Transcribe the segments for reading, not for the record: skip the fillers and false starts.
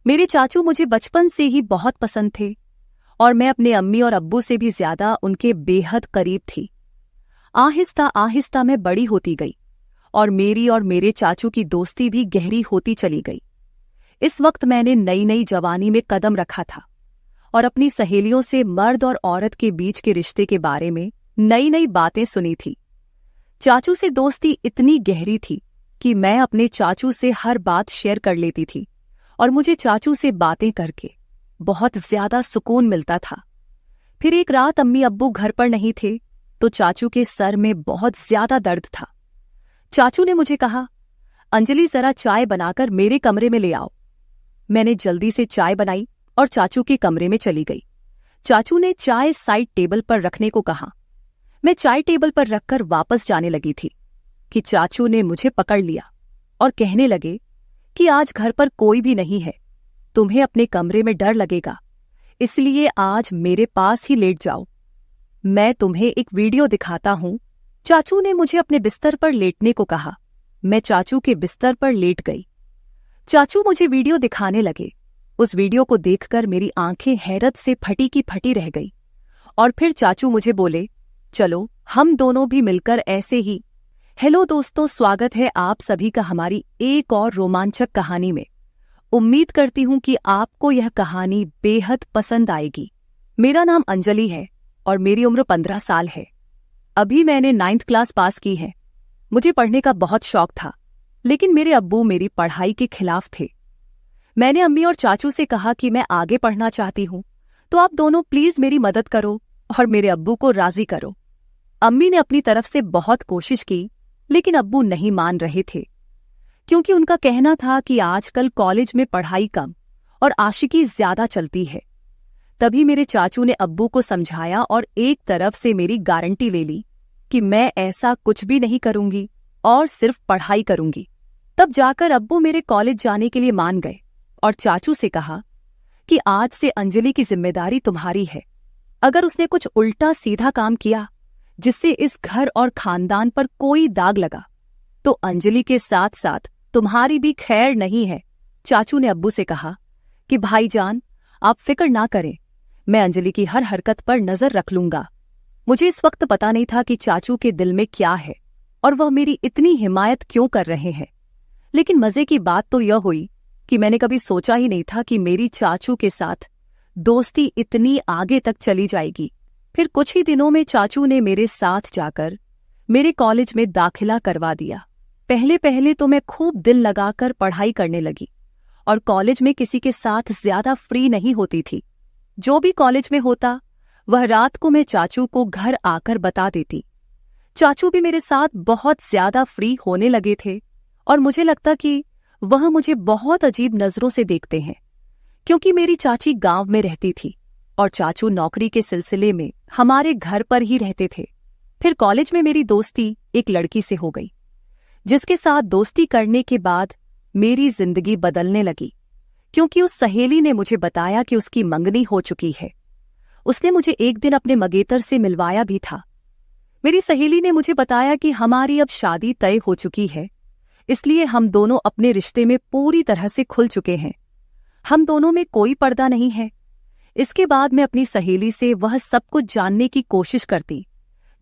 मेरे चाचू मुझे बचपन से ही बहुत पसंद थे और मैं अपने अम्मी और अब्बू से भी ज्यादा उनके बेहद करीब थी। आहिस्ता आहिस्ता मैं बड़ी होती गई और मेरे चाचू की दोस्ती भी गहरी होती चली गई। इस वक्त मैंने नई नई जवानी में कदम रखा था और अपनी सहेलियों से मर्द और औरत के बीच के रिश्ते के बारे में नई नई बातें सुनी थी। चाचू से दोस्ती इतनी गहरी थी कि मैं अपने चाचू से हर बात शेयर कर लेती थी और मुझे चाचू से बातें करके बहुत ज्यादा सुकून मिलता था। फिर एक रात अम्मी अब्बू घर पर नहीं थे तो चाचू के सर में बहुत ज्यादा दर्द था। चाचू ने मुझे कहा, अंजलि जरा चाय बनाकर मेरे कमरे में ले आओ। मैंने जल्दी से चाय बनाई और चाचू के कमरे में चली गई। चाचू ने चाय साइड टेबल पर रखने को कहा। मैं चाय टेबल पर रखकर वापस जाने लगी थी कि चाचू ने मुझे पकड़ लिया और कहने लगे कि आज घर पर कोई भी नहीं है, तुम्हें अपने कमरे में डर लगेगा, इसलिए आज मेरे पास ही लेट जाओ। मैं तुम्हें एक वीडियो दिखाता हूं। चाचू ने मुझे अपने बिस्तर पर लेटने को कहा। मैं चाचू के बिस्तर पर लेट गई। चाचू मुझे वीडियो दिखाने लगे। उस वीडियो को देखकर मेरी आंखें हैरत से फटी की फटी रह गई और फिर चाचू मुझे बोले, चलो हम दोनों भी मिलकर ऐसे ही। हेलो दोस्तों, स्वागत है आप सभी का हमारी एक और रोमांचक कहानी में। उम्मीद करती हूं कि आपको यह कहानी बेहद पसंद आएगी। मेरा नाम अंजलि है और मेरी उम्र 15 साल है। अभी मैंने 9th क्लास पास की है। मुझे पढ़ने का बहुत शौक था, लेकिन मेरे अब्बू मेरी पढ़ाई के खिलाफ थे। मैंने अम्मी और चाचू से कहा कि मैं आगे पढ़ना चाहती हूं, तो आप दोनों प्लीज मेरी मदद करो और मेरे अब्बू को राजी करो। अम्मी ने अपनी तरफ से बहुत कोशिश की, लेकिन अब्बू नहीं मान रहे थे, क्योंकि उनका कहना था कि आजकल कॉलेज में पढ़ाई कम और आशिकी ज्यादा चलती है। तभी मेरे चाचू ने अब्बू को समझाया और एक तरफ से मेरी गारंटी ले ली कि मैं ऐसा कुछ भी नहीं करूंगी और सिर्फ पढ़ाई करूंगी। तब जाकर अब्बू मेरे कॉलेज जाने के लिए मान गए और चाचू से कहा कि आज से अंजलि की जिम्मेदारी तुम्हारी है। अगर उसने कुछ उल्टा सीधा काम किया जिससे इस घर और खानदान पर कोई दाग लगा, तो अंजलि के साथ साथ तुम्हारी भी खैर नहीं है। चाचू ने अब्बू से कहा कि भाईजान, आप फिक्र ना करें, मैं अंजलि की हर हरकत पर नजर रख लूंगा। मुझे इस वक्त पता नहीं था कि चाचू के दिल में क्या है और वह मेरी इतनी हिमायत क्यों कर रहे हैं। लेकिन मजे की बात तो यह हुई कि मैंने कभी सोचा ही नहीं था कि मेरी चाचू के साथ दोस्ती इतनी आगे तक चली जाएगी। फिर कुछ ही दिनों में चाचू ने मेरे साथ जाकर मेरे कॉलेज में दाखिला करवा दिया। पहले पहले तो मैं खूब दिल लगाकर पढ़ाई करने लगी और कॉलेज में किसी के साथ ज्यादा फ्री नहीं होती थी। जो भी कॉलेज में होता वह रात को मैं चाचू को घर आकर बता देती। चाचू भी मेरे साथ बहुत ज्यादा फ्री होने लगे थे और मुझे लगता कि वह मुझे बहुत अजीब नजरों से देखते हैं, क्योंकि मेरी चाची गांव में रहती थी और चाचू नौकरी के सिलसिले में हमारे घर पर ही रहते थे। फिर कॉलेज में मेरी दोस्ती एक लड़की से हो गई, जिसके साथ दोस्ती करने के बाद मेरी जिंदगी बदलने लगी, क्योंकि उस सहेली ने मुझे बताया कि उसकी मंगनी हो चुकी है। उसने मुझे एक दिन अपने मंगेतर से मिलवाया भी था। मेरी सहेली ने मुझे बताया कि हमारी अब शादी तय हो चुकी है, इसलिए हम दोनों अपने रिश्ते में पूरी तरह से खुल चुके हैं। हम दोनों में कोई पर्दा नहीं है। इसके बाद मैं अपनी सहेली से वह सब कुछ जानने की कोशिश करती,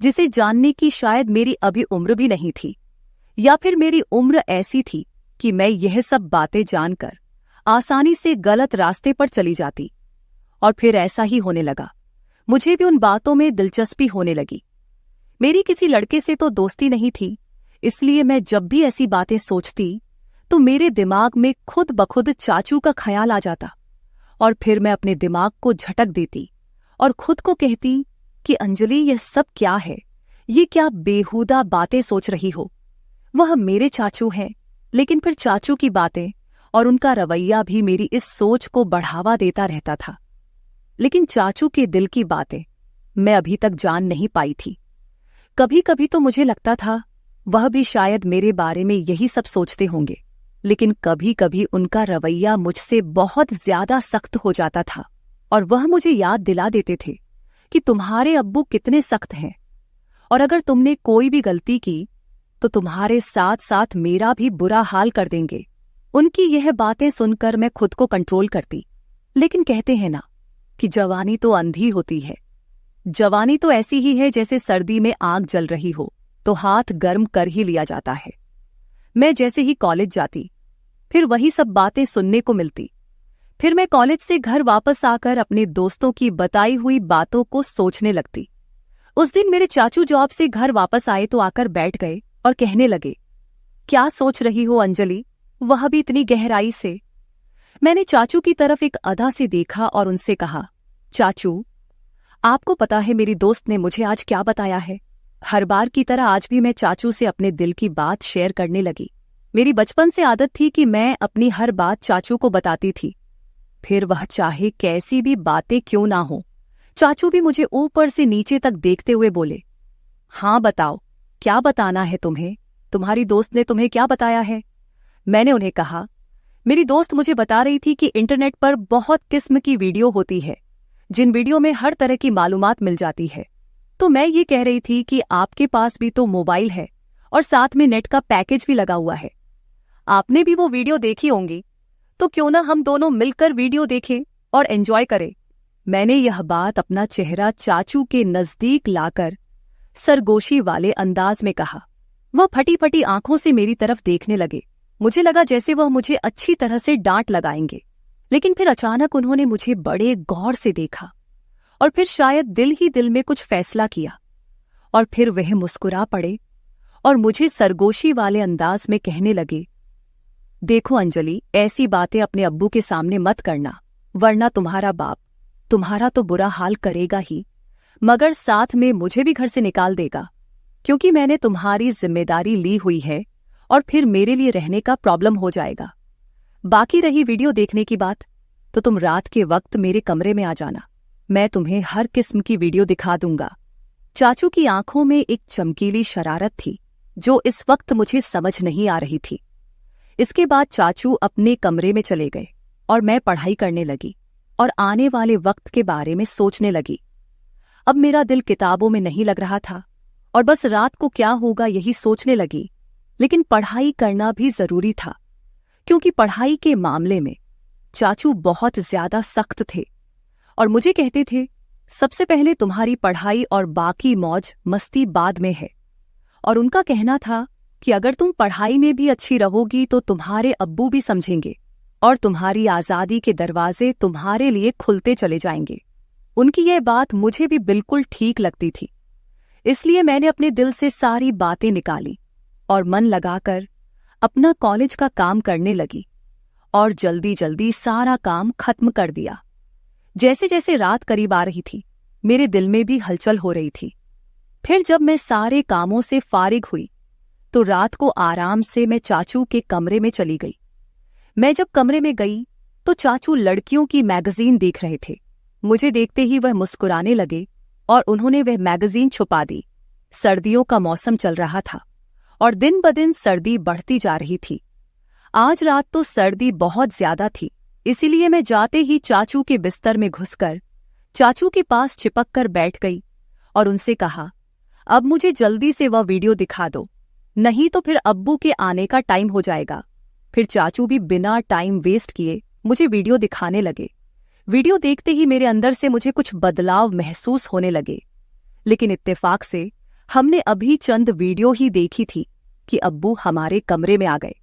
जिसे जानने की शायद मेरी अभी उम्र भी नहीं थी, या फिर मेरी उम्र ऐसी थी कि मैं यह सब बातें जानकर आसानी से गलत रास्ते पर चली जाती। और फिर ऐसा ही होने लगा। मुझे भी उन बातों में दिलचस्पी होने लगी। मेरी किसी लड़के से तो दोस्ती नहीं थी, इसलिए मैं जब भी ऐसी बातें सोचती तो मेरे दिमाग में खुद ब खुद चाचू का ख्याल आ जाता और फिर मैं अपने दिमाग को झटक देती और खुद को कहती कि अंजलि, यह सब क्या है? ये क्या बेहुदा बातें सोच रही हो? वह मेरे चाचू हैं, लेकिन फिर चाचू की बातें और उनका रवैया भी मेरी इस सोच को बढ़ावा देता रहता था। लेकिन चाचू के दिल की बातें मैं अभी तक जान नहीं पाई थी। कभी कभी तो मुझे लगता था वह भी शायद मेरे बारे में यही सब सोचते होंगे, लेकिन कभी कभी उनका रवैया मुझसे बहुत ज्यादा सख्त हो जाता था और वह मुझे याद दिला देते थे कि तुम्हारे अब्बू कितने सख्त हैं और अगर तुमने कोई भी गलती की तो तुम्हारे साथ साथ मेरा भी बुरा हाल कर देंगे। उनकी यह बातें सुनकर मैं खुद को कंट्रोल करती, लेकिन कहते हैं ना कि जवानी तो अंधी होती है। जवानी तो ऐसी ही है जैसे सर्दी में आग जल रही हो तो हाथ गर्म कर ही लिया जाता है। मैं जैसे ही कॉलेज जाती फिर वही सब बातें सुनने को मिलती। फिर मैं कॉलेज से घर वापस आकर अपने दोस्तों की बताई हुई बातों को सोचने लगती। उस दिन मेरे चाचू जॉब से घर वापस आए तो आकर बैठ गए और कहने लगे, क्या सोच रही हो अंजलि, वह भी इतनी गहराई से। मैंने चाचू की तरफ एक अदा से देखा और उनसे कहा, चाचू आपको पता है मेरी दोस्त ने मुझे आज क्या बताया है। हर बार की तरह आज भी मैं चाचू से अपने दिल की बात शेयर करने लगी। मेरी बचपन से आदत थी कि मैं अपनी हर बात चाचू को बताती थी, फिर वह चाहे कैसी भी बातें क्यों ना हो। चाचू भी मुझे ऊपर से नीचे तक देखते हुए बोले, हाँ बताओ, क्या बताना है तुम्हें, तुम्हारी दोस्त ने तुम्हें क्या बताया है। मैंने उन्हें कहा, मेरी दोस्त मुझे बता रही थी कि इंटरनेट पर बहुत किस्म की वीडियो होती है जिन वीडियो में हर तरह की मालूमात मिल जाती है। तो मैं ये कह रही थी कि आपके पास भी तो मोबाइल है और साथ में नेट का पैकेज भी लगा हुआ है, आपने भी वो वीडियो देखी होंगी, तो क्यों ना हम दोनों मिलकर वीडियो देखें और एंजॉय करें। मैंने यह बात अपना चेहरा चाचू के नजदीक लाकर सरगोशी वाले अंदाज में कहा। वह फटी फटी आंखों से मेरी तरफ देखने लगे। मुझे लगा जैसे वह मुझे अच्छी तरह से डांट लगाएंगे, लेकिन फिर अचानक उन्होंने मुझे बड़े गौर से देखा और फिर शायद दिल ही दिल में कुछ फैसला किया और फिर वह मुस्कुरा पड़े और मुझे सरगोशी वाले अंदाज में कहने लगे, देखो अंजलि, ऐसी बातें अपने अब्बू के सामने मत करना, वरना तुम्हारा बाप तुम्हारा तो बुरा हाल करेगा ही, मगर साथ में मुझे भी घर से निकाल देगा, क्योंकि मैंने तुम्हारी जिम्मेदारी ली हुई है और फिर मेरे लिए रहने का प्रॉब्लम हो जाएगा। बाकी रही वीडियो देखने की बात, तो तुम रात के वक्त मेरे कमरे में आ जाना, मैं तुम्हें हर किस्म की वीडियो दिखा दूंगा। चाचू की आंखों में एक चमकीली शरारत थी जो इस वक्त मुझे समझ नहीं आ रही थी। इसके बाद चाचू अपने कमरे में चले गए और मैं पढ़ाई करने लगी और आने वाले वक्त के बारे में सोचने लगी। अब मेरा दिल किताबों में नहीं लग रहा था और बस रात को क्या होगा यही सोचने लगी, लेकिन पढ़ाई करना भी जरूरी था, क्योंकि पढ़ाई के मामले में चाचू बहुत ज्यादा सख्त थे और मुझे कहते थे, सबसे पहले तुम्हारी पढ़ाई और बाकी मौज मस्ती बाद में है। और उनका कहना था कि अगर तुम पढ़ाई में भी अच्छी रहोगी तो तुम्हारे अब्बू भी समझेंगे और तुम्हारी आज़ादी के दरवाजे तुम्हारे लिए खुलते चले जाएंगे। उनकी यह बात मुझे भी बिल्कुल ठीक लगती थी, इसलिए मैंने अपने दिल से सारी बातें निकाली और मन लगाकर अपना कॉलेज का काम करने लगी और जल्दी जल्दी सारा काम खत्म कर दिया। जैसे जैसे रात करीब आ रही थी, मेरे दिल में भी हलचल हो रही थी। फिर जब मैं सारे कामों से फारिग हुई तो रात को आराम से मैं चाचू के कमरे में चली गई। मैं जब कमरे में गई तो चाचू लड़कियों की मैगजीन देख रहे थे। मुझे देखते ही वह मुस्कुराने लगे और उन्होंने वह मैगजीन छुपा दी। सर्दियों का मौसम चल रहा था और दिन ब दिन सर्दी बढ़ती जा रही थी। आज रात तो सर्दी बहुत ज्यादा थी, इसीलिए मैं जाते ही चाचू के बिस्तर में घुसकर चाचू के पास चिपक कर बैठ गई और उनसे कहा, अब मुझे जल्दी से वह वीडियो दिखा दो, नहीं तो फिर अब्बू के आने का टाइम हो जाएगा। फिर चाचू भी बिना टाइम वेस्ट किए मुझे वीडियो दिखाने लगे। वीडियो देखते ही मेरे अंदर से मुझे कुछ बदलाव महसूस होने लगे, लेकिन इत्तेफाक से हमने अभी चंद वीडियो ही देखी थी कि अब्बू हमारे कमरे में आ गए।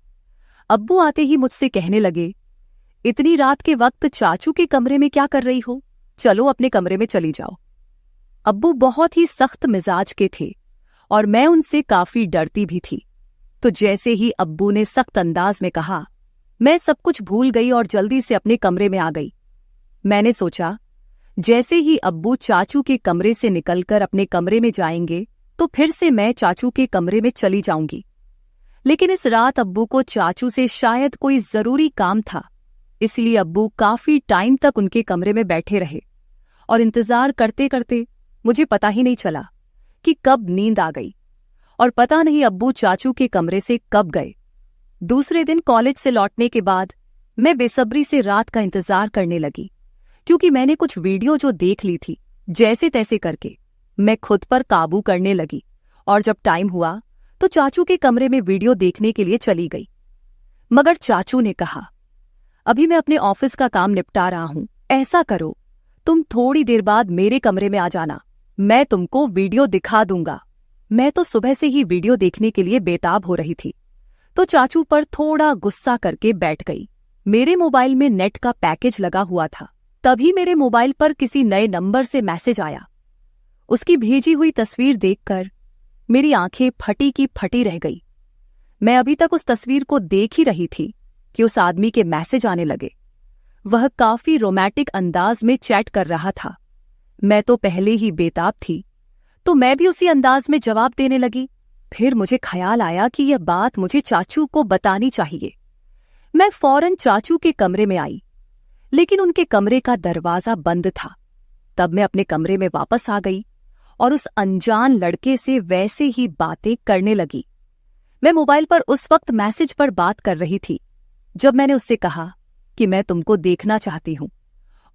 अब्बू आते ही मुझसे कहने लगे, इतनी रात के वक्त चाचू के कमरे में क्या कर रही हो, चलो अपने कमरे में चली जाओ। अब्बू बहुत ही सख्त मिजाज के थे और मैं उनसे काफी डरती भी थी। तो जैसे ही अब्बू ने सख्त अंदाज में कहा, मैं सब कुछ भूल गई और जल्दी से अपने कमरे में आ गई। मैंने सोचा, जैसे ही अब्बू चाचू के कमरे से निकलकर अपने कमरे में जाएंगे तो फिर से मैं चाचू के कमरे में चली जाऊंगी। लेकिन इस रात अब्बू को चाचू से शायद कोई जरूरी काम था, इसलिए अब्बू काफी टाइम तक उनके कमरे में बैठे रहे और इंतजार करते करते मुझे पता ही नहीं चला कि कब नींद आ गई और पता नहीं अब्बू चाचू के कमरे से कब गए। दूसरे दिन कॉलेज से लौटने के बाद मैं बेसब्री से रात का इंतजार करने लगी, क्योंकि मैंने कुछ वीडियो जो देख ली थी, जैसे तैसे करके मैं खुद पर काबू करने लगी और जब टाइम हुआ तो चाचू के कमरे में वीडियो देखने के लिए चली गई। मगर चाचू ने कहा, अभी मैं अपने ऑफिस का काम निपटा रहा हूं, ऐसा करो तुम थोड़ी देर बाद मेरे कमरे में आ जाना, मैं तुमको वीडियो दिखा दूंगा। मैं तो सुबह से ही वीडियो देखने के लिए बेताब हो रही थी, तो चाचू पर थोड़ा गुस्सा करके बैठ गई। मेरे मोबाइल में नेट का पैकेज लगा हुआ था। तभी मेरे मोबाइल पर किसी नए नंबर से मैसेज आया। उसकी भेजी हुई तस्वीर देखकर मेरी आंखें फटी की फटी रह गई। मैं अभी तक उस तस्वीर को देख ही रही थी कि उस आदमी के मैसेज आने लगे। वह काफी रोमांटिक अंदाज में चैट कर रहा था। मैं तो पहले ही बेताब थी, तो मैं भी उसी अंदाज में जवाब देने लगी। फिर मुझे ख्याल आया कि यह बात मुझे चाचू को बतानी चाहिए। मैं फौरन चाचू के कमरे में आई, लेकिन उनके कमरे का दरवाजा बंद था। तब मैं अपने कमरे में वापस आ गई और उस अनजान लड़के से वैसे ही बातें करने लगी। मैं मोबाइल पर उस वक्त मैसेज पर बात कर रही थी जब मैंने उससे कहा कि मैं तुमको देखना चाहती हूं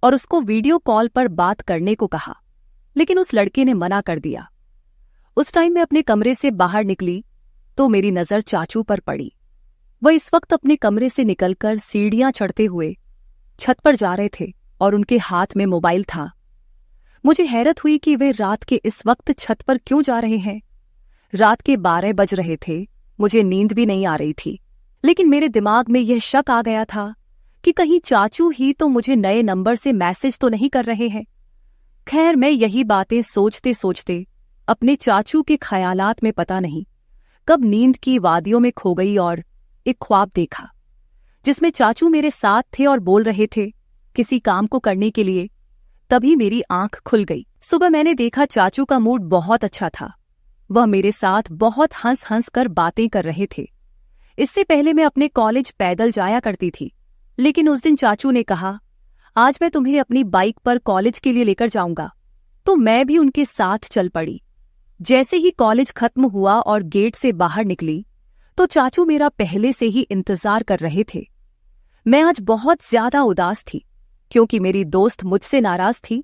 और उसको वीडियो कॉल पर बात करने को कहा, लेकिन उस लड़के ने मना कर दिया। उस टाइम मैं अपने कमरे से बाहर निकली तो मेरी नजर चाचू पर पड़ी। वह इस वक्त अपने कमरे से निकलकर सीढ़ियां चढ़ते हुए छत पर जा रहे थे और उनके हाथ में मोबाइल था। मुझे हैरत हुई कि वे रात के इस वक्त छत पर क्यों जा रहे हैं। रात के 12 बज रहे थे, मुझे नींद भी नहीं आ रही थी, लेकिन मेरे दिमाग में यह शक आ गया था कि कहीं चाचू ही तो मुझे नए नंबर से मैसेज तो नहीं कर रहे हैं। खैर, मैं यही बातें सोचते सोचते अपने चाचू के ख्यालात में पता नहीं कब नींद की वादियों में खो गई और एक ख्वाब देखा जिसमें चाचू मेरे साथ थे और बोल रहे थे किसी काम को करने के लिए। तभी मेरी आंख खुल गई। सुबह मैंने देखा चाचू का मूड बहुत अच्छा था। वह मेरे साथ बहुत हंस हंस कर बातें कर रहे थे। इससे पहले मैं अपने कॉलेज पैदल जाया करती थी, लेकिन उस दिन चाचू ने कहा, आज मैं तुम्हें अपनी बाइक पर कॉलेज के लिए लेकर जाऊंगा, तो मैं भी उनके साथ चल पड़ी। जैसे ही कॉलेज खत्म हुआ और गेट से बाहर निकली तो चाचू मेरा पहले से ही इंतजार कर रहे थे। मैं आज बहुत ज्यादा उदास थी क्योंकि मेरी दोस्त मुझसे नाराज थी,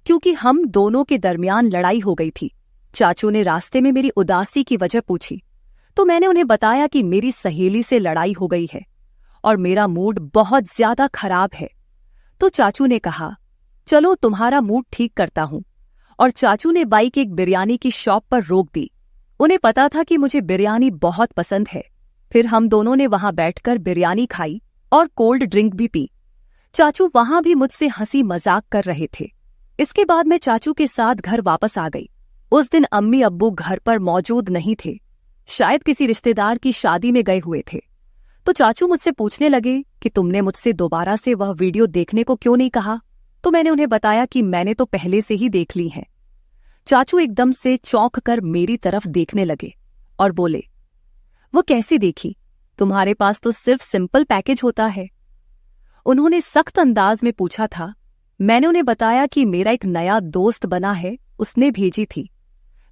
क्योंकि हम दोनों के दरमियान लड़ाई हो गई थी। चाचू ने रास्ते में मेरी उदासी की वजह पूछी तो मैंने उन्हें बताया कि मेरी सहेली से लड़ाई हो गई है और मेरा मूड बहुत ज्यादा खराब है। तो चाचू ने कहा, चलो तुम्हारा मूड ठीक करता हूं, और चाचू ने बाइक एक बिरयानी की शॉप पर रोक दी। उन्हें पता था कि मुझे बिरयानी बहुत पसंद है। फिर हम दोनों ने वहां बैठकर बिरयानी खाई और कोल्ड ड्रिंक भी पी। चाचू वहां भी मुझसे हंसी मजाक कर रहे थे। इसके बाद मैं चाचू के साथ घर वापस आ गई। उस दिन अम्मी अब्बू घर पर मौजूद नहीं थे, शायद किसी रिश्तेदार की शादी में गए हुए थे। तो चाचू मुझसे पूछने लगे कि तुमने मुझसे दोबारा से वह वीडियो देखने को क्यों नहीं कहा। तो मैंने उन्हें बताया कि मैंने तो पहले से ही देख ली है। चाचू एकदम से चौंक कर मेरी तरफ देखने लगे और बोले, वो कैसे देखी? तुम्हारे पास तो सिर्फ सिंपल पैकेज होता है। उन्होंने सख्त अंदाज में पूछा था। मैंने उन्हें बताया कि मेरा एक नया दोस्त बना है, उसने भेजी थी।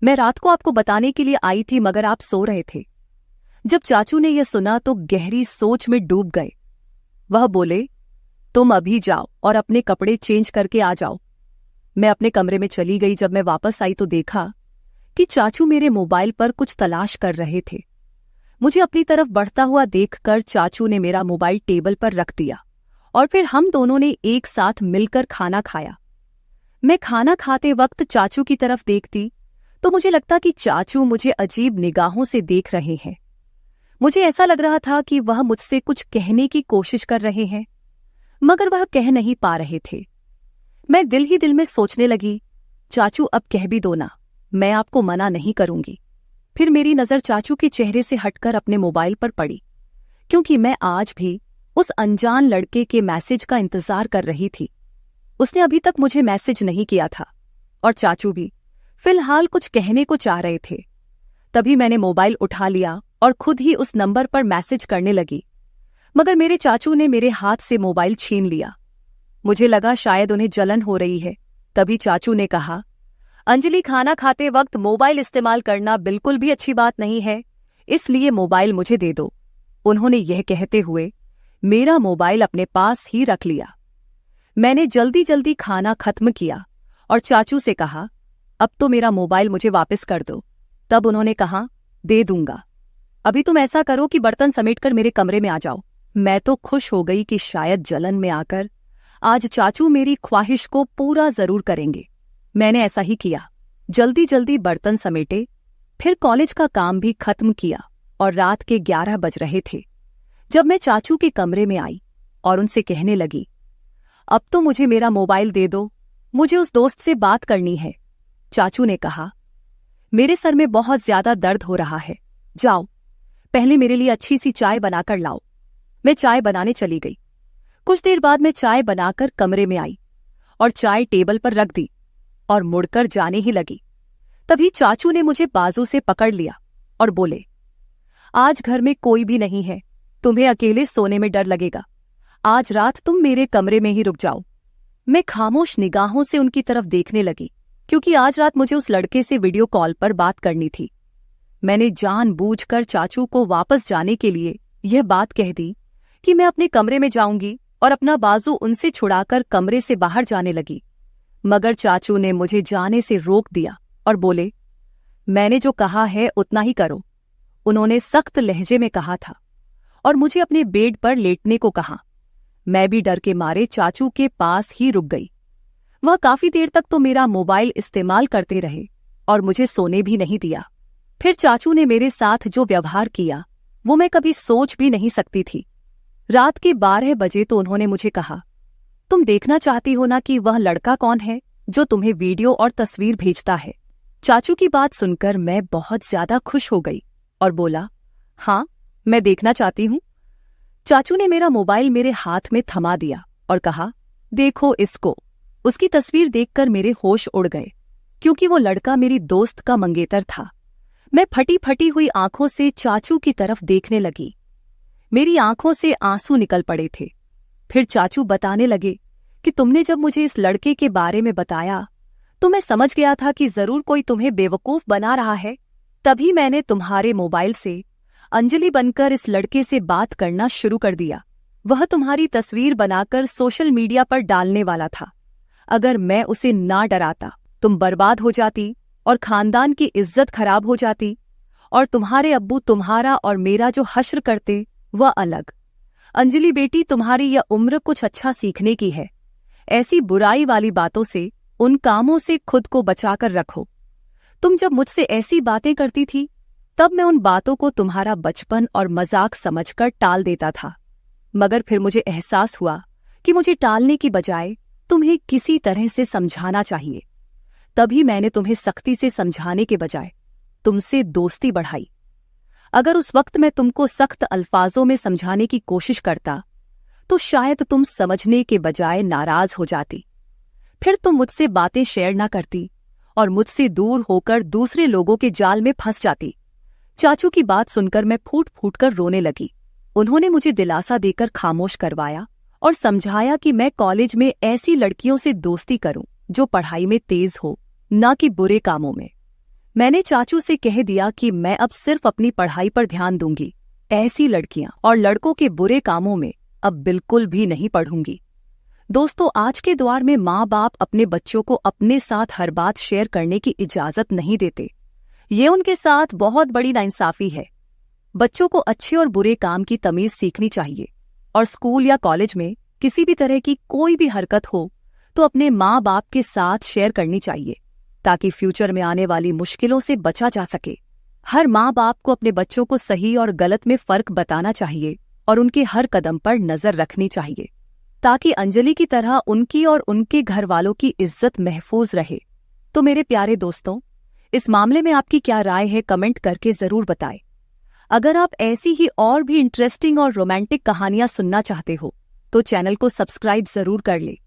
मैं रात को आपको बताने के लिए आई थी, मगर आप सो रहे थे। जब चाचू ने यह सुना तो गहरी सोच में डूब गए। वह बोले, तुम अभी जाओ और अपने कपड़े चेंज करके आ जाओ। मैं अपने कमरे में चली गई। जब मैं वापस आई तो देखा कि चाचू मेरे मोबाइल पर कुछ तलाश कर रहे थे। मुझे अपनी तरफ बढ़ता हुआ देखकर चाचू ने मेरा मोबाइल टेबल पर रख दिया और फिर हम दोनों ने एक साथ मिलकर खाना खाया। मैं खाना खाते वक्त चाचू की तरफ देखती तो मुझे लगता कि चाचू मुझे अजीब निगाहों से देख रहे हैं। मुझे ऐसा लग रहा था कि वह मुझसे कुछ कहने की कोशिश कर रहे हैं, मगर वह कह नहीं पा रहे थे। मैं दिल ही दिल में सोचने लगी, चाचू अब कह भी दो ना, मैं आपको मना नहीं करूंगी। फिर मेरी नजर चाचू के चेहरे से हटकर अपने मोबाइल पर पड़ी, क्योंकि मैं आज भी उस अनजान लड़के के मैसेज का इंतजार कर रही थी। उसने अभी तक मुझे मैसेज नहीं किया था और चाचू भी फिलहाल कुछ कहने को चाह रहे थे। तभी मैंने मोबाइल उठा लिया और खुद ही उस नंबर पर मैसेज करने लगी, मगर मेरे चाचू ने मेरे हाथ से मोबाइल छीन लिया। मुझे लगा शायद उन्हें जलन हो रही है। तभी चाचू ने कहा, अंजलि, खाना खाते वक्त मोबाइल इस्तेमाल करना बिल्कुल भी अच्छी बात नहीं है, इसलिए मोबाइल मुझे दे दो। उन्होंने यह कहते हुए मेरा मोबाइल अपने पास ही रख लिया। मैंने जल्दी जल्दी खाना खत्म किया और चाचू से कहा, अब तो मेरा मोबाइल मुझे वापस कर दो। तब उन्होंने कहा, दे दूंगा। अभी तुम ऐसा करो कि बर्तन समेटकर मेरे कमरे में आ जाओ मैं तो खुश हो गई कि शायद जलन में आकर आज चाचू मेरी ख्वाहिश को पूरा जरूर करेंगे। मैंने ऐसा ही किया। जल्दी जल्दी बर्तन समेटे, फिर कॉलेज का काम भी खत्म किया और रात के 11 बज रहे थे जब मैं चाचू के कमरे में आई और उनसे कहने लगी, अब तो मुझे मेरा मोबाइल दे दो, मुझे उस दोस्त से बात करनी है। चाचू ने कहा, मेरे सर में बहुत ज्यादा दर्द हो रहा है, जाओ पहले मेरे लिए अच्छी सी चाय बनाकर लाओ। मैं चाय बनाने चली गई। कुछ देर बाद मैं चाय बनाकर कमरे में आई और चाय टेबल पर रख दी और मुड़कर जाने ही लगी। तभी चाचू ने मुझे बाजू से पकड़ लिया और बोले, आज घर में कोई भी नहीं है, तुम्हें अकेले सोने में डर लगेगा, आज रात तुम मेरे कमरे में ही रुक जाओ। मैं खामोश निगाहों से उनकी तरफ देखने लगी, क्योंकि आज रात मुझे उस लड़के से वीडियो कॉल पर बात करनी थी। मैंने जानबूझकर चाचू को वापस जाने के लिए यह बात कह दी कि मैं अपने कमरे में जाऊंगी और अपना बाजू उनसे छुड़ाकर कमरे से बाहर जाने लगी। मगर चाचू ने मुझे जाने से रोक दिया और बोले, मैंने जो कहा है उतना ही करो। उन्होंने सख्त लहजे में कहा था और मुझे अपने बेड पर लेटने को कहा। मैं भी डर के मारे चाचू के पास ही रुक गई। वह काफी देर तक तो मेरा मोबाइल इस्तेमाल करते रहे और मुझे सोने भी नहीं दिया। फिर चाचू ने मेरे साथ जो व्यवहार किया वो मैं कभी सोच भी नहीं सकती थी। रात के 12 बजे तो उन्होंने मुझे कहा, तुम देखना चाहती हो ना कि वह लड़का कौन है जो तुम्हें वीडियो और तस्वीर भेजता है। चाचू की बात सुनकर मैं बहुत ज्यादा खुश हो गई और बोला, हाँ मैं देखना चाहती हूँ। चाचू ने मेरा मोबाइल मेरे हाथ में थमा दिया और कहा, देखो इसको। उसकी तस्वीर देखकर मेरे होश उड़ गए, क्योंकि वो लड़का मेरी दोस्त का मंगेतर था। मैं फटी फटी हुई आंखों से चाचू की तरफ देखने लगी। मेरी आंखों से आंसू निकल पड़े थे। फिर चाचू बताने लगे कि तुमने जब मुझे इस लड़के के बारे में बताया तो मैं समझ गया था कि जरूर कोई तुम्हें बेवकूफ बना रहा है। तभी मैंने तुम्हारे मोबाइल से अंजलि बनकर इस लड़के से बात करना शुरू कर दिया। वह तुम्हारी तस्वीर बनाकर सोशल मीडिया पर डालने वाला था। अगर मैं उसे ना डराता तुम बर्बाद हो जाती और खानदान की इज्जत खराब हो जाती, और तुम्हारे अब्बू तुम्हारा और मेरा जो हश्र करते वह अलग। अंजलि बेटी, तुम्हारी यह उम्र कुछ अच्छा सीखने की है। ऐसी बुराई वाली बातों से, उन कामों से खुद को बचाकर रखो। तुम जब मुझसे ऐसी बातें करती थी तब मैं उन बातों को तुम्हारा बचपन और मजाक समझकर टाल देता था, मगर फिर मुझे एहसास हुआ कि मुझे टालने की बजाय तुम्हें किसी तरह से समझाना चाहिए। तभी मैंने तुम्हें सख्ती से समझाने के बजाय तुमसे दोस्ती बढ़ाई। अगर उस वक्त मैं तुमको सख्त अल्फाजों में समझाने की कोशिश करता तो शायद तुम समझने के बजाय नाराज हो जाती। फिर तुम मुझसे बातें शेयर ना करती और मुझसे दूर होकर दूसरे लोगों के जाल में फंस जाती। चाचू की बात सुनकर मैं फूट फूट कर रोने लगी। उन्होंने मुझे दिलासा देकर खामोश करवाया और समझाया कि मैं कॉलेज में ऐसी लड़कियों से दोस्ती करूं जो पढ़ाई में तेज हो, ना कि बुरे कामों में। मैंने चाचू से कह दिया कि मैं अब सिर्फ अपनी पढ़ाई पर ध्यान दूंगी, ऐसी लड़कियां और लड़कों के बुरे कामों में अब बिल्कुल भी नहीं पढ़ूंगी। दोस्तों, आज के दौर में माँ बाप अपने बच्चों को अपने साथ हर बात शेयर करने की इजाजत नहीं देते। ये उनके साथ बहुत बड़ी नाइंसाफी है। बच्चों को अच्छे और बुरे काम की तमीज सीखनी चाहिए और स्कूल या कॉलेज में किसी भी तरह की कोई भी हरकत हो तो अपने माँ बाप के साथ शेयर करनी चाहिए, ताकि फ्यूचर में आने वाली मुश्किलों से बचा जा सके। हर माँ बाप को अपने बच्चों को सही और गलत में फर्क बताना चाहिए और उनके हर कदम पर नजर रखनी चाहिए, ताकि अंजलि की तरह उनकी और उनके घर वालों की इज्जत महफूज रहे। तो मेरे प्यारे दोस्तों, इस मामले में आपकी क्या राय है, कमेंट करके जरूर बताएं। अगर आप ऐसी ही और भी इंटरेस्टिंग और रोमांटिक कहानियां सुनना चाहते हो तो चैनल को सब्सक्राइब जरूर कर ले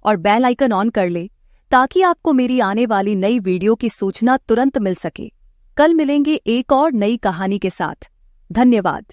और बेल आइकन ऑन कर ले, ताकि आपको मेरी आने वाली नई वीडियो की सूचना तुरंत मिल सके। कल मिलेंगे एक और नई कहानी के साथ। धन्यवाद।